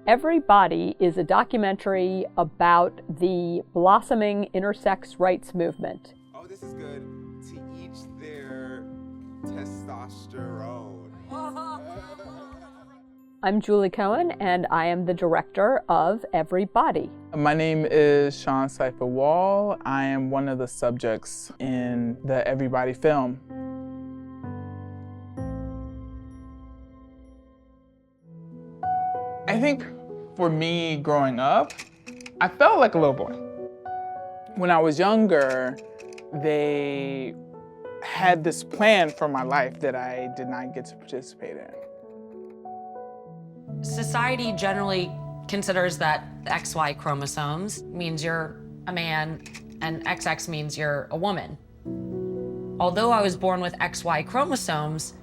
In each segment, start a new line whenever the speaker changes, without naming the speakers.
Every Body is a documentary about the blossoming intersex rights movement.
Oh, this is good. To each their testosterone.
I'm Julie Cohen, and I am the director of Every Body.
My name is Sean Saifa Wall. I am one of the subjects in the Every Body film. I think for me growing up, I felt like a little boy. When I was younger, they had this plan for my life that I did not get to participate in.
Society generally considers that XY chromosomes means you're a man and XX means you're a woman. Although I was born with XY chromosomes,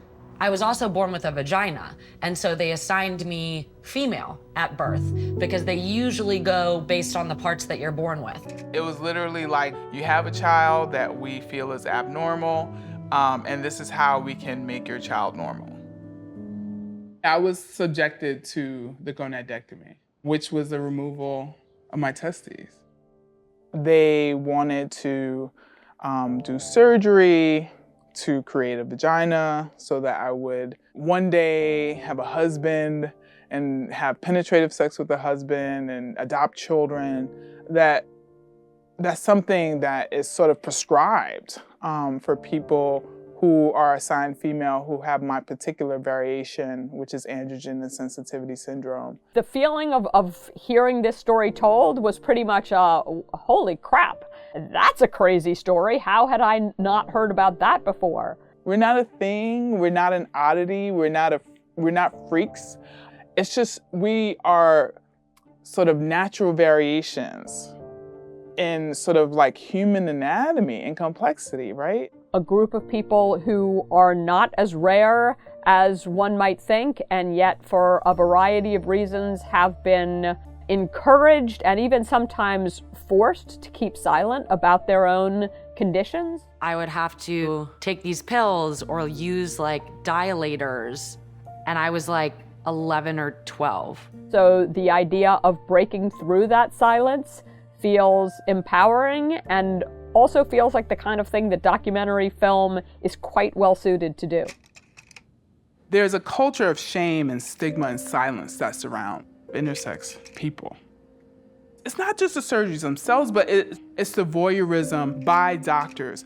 I was also born with a vagina, and so they assigned me female at birth because they usually go based on the parts that you're born with.
It was literally like, you have a child that we feel is abnormal, and this is how we can make your child normal. I was subjected to the gonadectomy, which was the removal of my testes. They wanted to do surgery to create a vagina so that I would one day have a husband and have penetrative sex with a husband and adopt children. That's something that is sort of prescribed for people who are assigned female who have my particular variation, which is androgen insensitivity syndrome.
The feeling of hearing this story told was pretty much, holy crap, that's a crazy story. How had I not heard about that before?
We're not a thing, we're not an oddity, we're not freaks. It's just, we are sort of natural variations in sort of like human anatomy and complexity, right?
A group of people who are not as rare as one might think, and yet for a variety of reasons have been encouraged and even sometimes forced to keep silent about their own conditions.
I would have to take these pills or use like dilators, and I was like 11 or 12.
So the idea of breaking through that silence feels empowering and also feels like the kind of thing that documentary film is quite well suited to do.
There's a culture of shame and stigma and silence that surround intersex people. It's not just the surgeries themselves, but it's the voyeurism by doctors.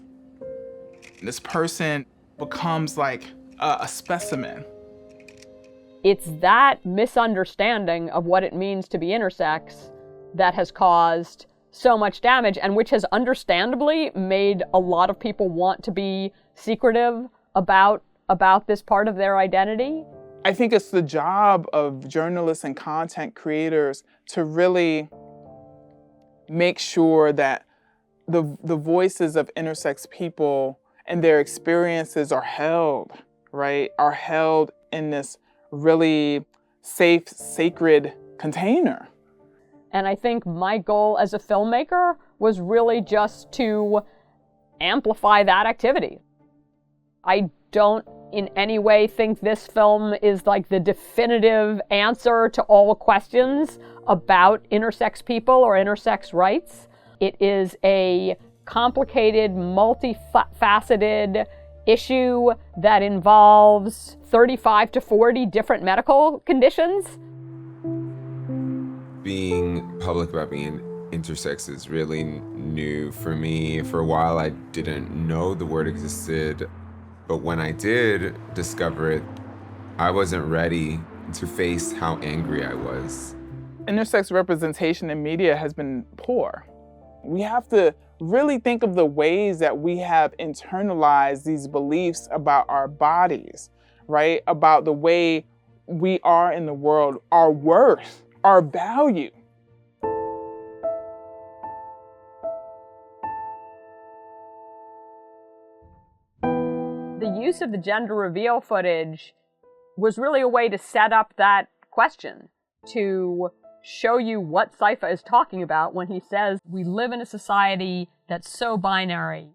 This person becomes like a specimen.
It's that misunderstanding of what it means to be intersex that has caused so much damage, and which has understandably made a lot of people want to be secretive about this part of their identity.
I think it's the job of journalists and content creators to really make sure that the voices of intersex people and their experiences are held, right? Are held in this really safe, sacred container.
And I think my goal as a filmmaker was really just to amplify that activity. I don't in any way think this film is like the definitive answer to all questions about intersex people or intersex rights. It is a complicated, multifaceted issue that involves 35 to 40 different medical conditions.
Being public about being intersex is really new for me. For a while, I didn't know the word existed, but when I did discover it, I wasn't ready to face how angry I was.
Intersex representation in media has been poor. We have to really think of the ways that we have internalized these beliefs about our bodies, right? About the way we are in the world, our worth, our value.
The use of the gender reveal footage was really a way to set up that question, to show you what Saifa is talking about when he says we live in a society that's so binary.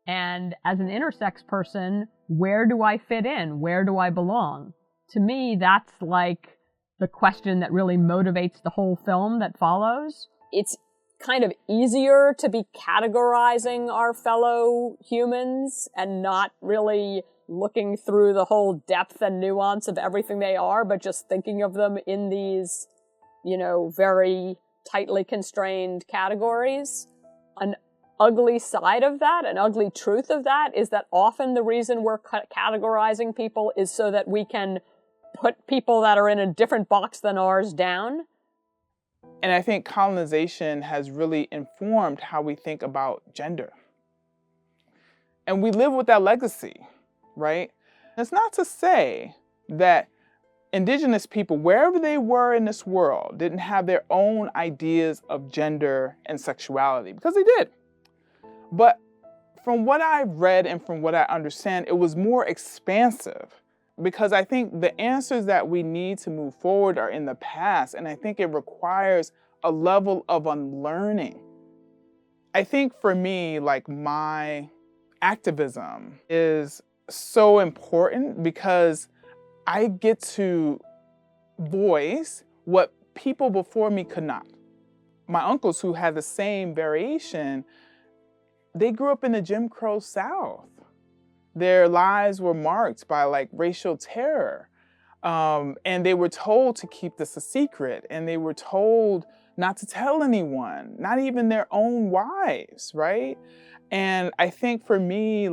And as an intersex person, where do I fit in? Where do I belong? To me, that's like the question that really motivates the whole film that follows. It's kind of easier to be categorizing our fellow humans and not really looking through the whole depth and nuance of everything they are, but just thinking of them in these, very tightly constrained categories. An ugly side of that, an ugly truth of that, is that often the reason we're categorizing people is so that we can put people that are in a different box than ours down.
And I think colonization has really informed how we think about gender. And we live with that legacy, right? It's not to say that indigenous people, wherever they were in this world, didn't have their own ideas of gender and sexuality, because they did. But from what I've read and from what I understand, it was more expansive, because I think the answers that we need to move forward are in the past, and I think it requires a level of unlearning. I think for me, my activism is so important because I get to voice what people before me could not. My uncles, who had the same variation, they grew up in the Jim Crow South. Their lives were marked by racial terror. And they were told to keep this a secret, and they were told not to tell anyone, not even their own wives, right? And I think for me,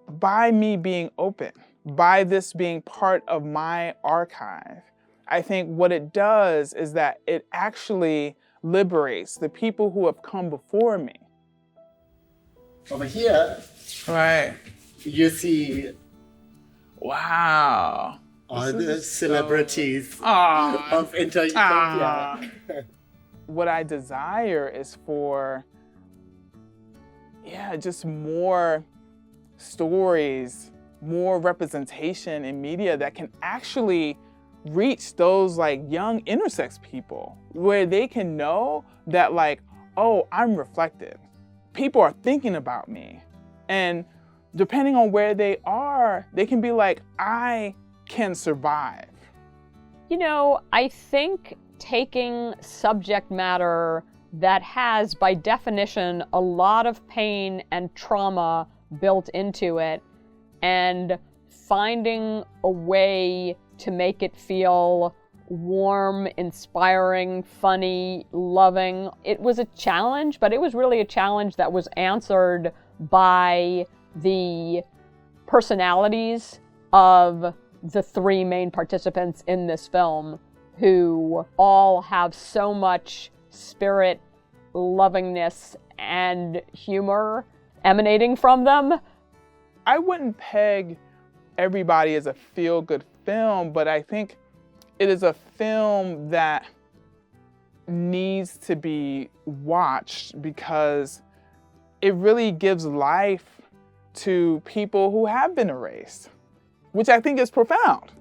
by me being open, by this being part of my archive, I think what it does is that it actually liberates the people who have come before me.
Over here,
Right.
you see
Wow.
all the celebrities
Aw.
of Inter-Utopia.
What I desire is for, just more stories, more representation in media that can actually reach those young intersex people, where they can know that oh, I'm reflected. People are thinking about me. And depending on where they are, they can be I can survive.
I think taking subject matter that has, by definition, a lot of pain and trauma built into it, and finding a way to make it feel warm, inspiring, funny, loving. It was a challenge, but it was really a challenge that was answered by the personalities of the three main participants in this film, who all have so much spirit, lovingness, and humor emanating from them.
I wouldn't peg everybody as a feel-good film, but I think it is a film that needs to be watched because it really gives life to people who have been erased, which I think is profound.